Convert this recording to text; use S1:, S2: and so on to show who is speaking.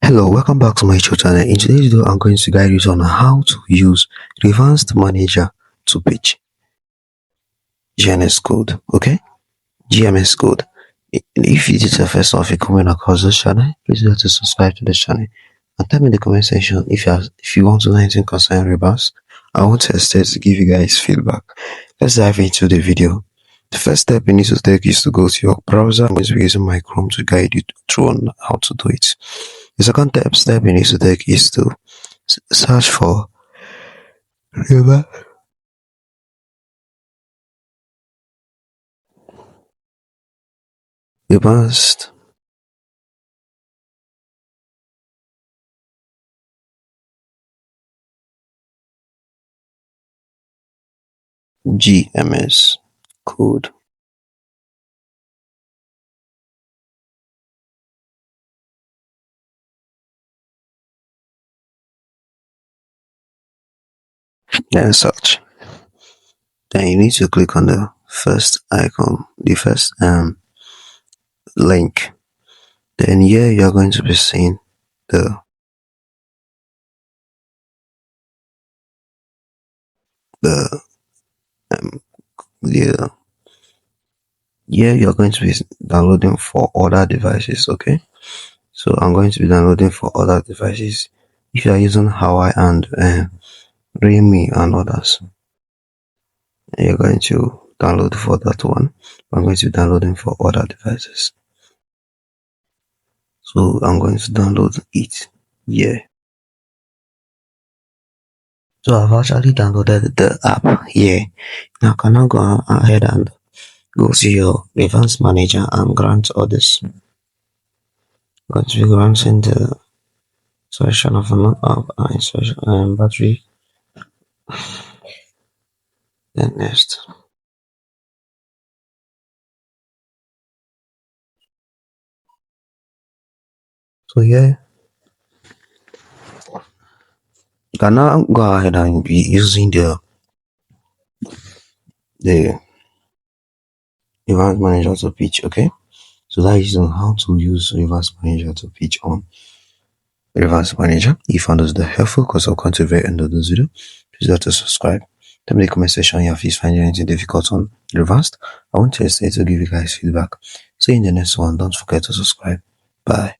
S1: Hello, welcome back to my channel. In today's video, I'm going to guide you on how to use revanced manager to pitch GNS code. Okay, GMS code. If it is the first time you coming across this channel, please do to subscribe to this channel and tell me in the comment section if you want to learn anything concerning revanced. I won't hesitate to give you guys feedback. Let's dive into the video. The first step you need to take is to go to your browser. I'm going to be using my Chrome to guide you through on how to do it. The second step you need to take is to search for revanced GMS code. Then search. Then you need to click on the first icon, the first link. Then here you're going to be seeing the here you're going to be downloading for other devices. Okay, so I'm going to be downloading for other devices. If you are using Hawaii and Realme and others, you're going to download for that one. I'm going to be downloading for other devices, so I'm going to download it here. So I've actually downloaded the app here. Now can I go ahead and go to your revanced manager and grant orders. I'm going to be granting the selection of an app and battery. Then next. So yeah, you can now go ahead and be using the revanced manager to pitch. Okay, so that is on how to use revanced manager to pitch on revanced manager. If you found this helpful, because I'll come to the very end of this video, please do to subscribe. Tell me in the comment section if you find anything difficult on revanced. I won't hesitate to give you guys feedback. See you in the next one. Don't forget to subscribe. Bye.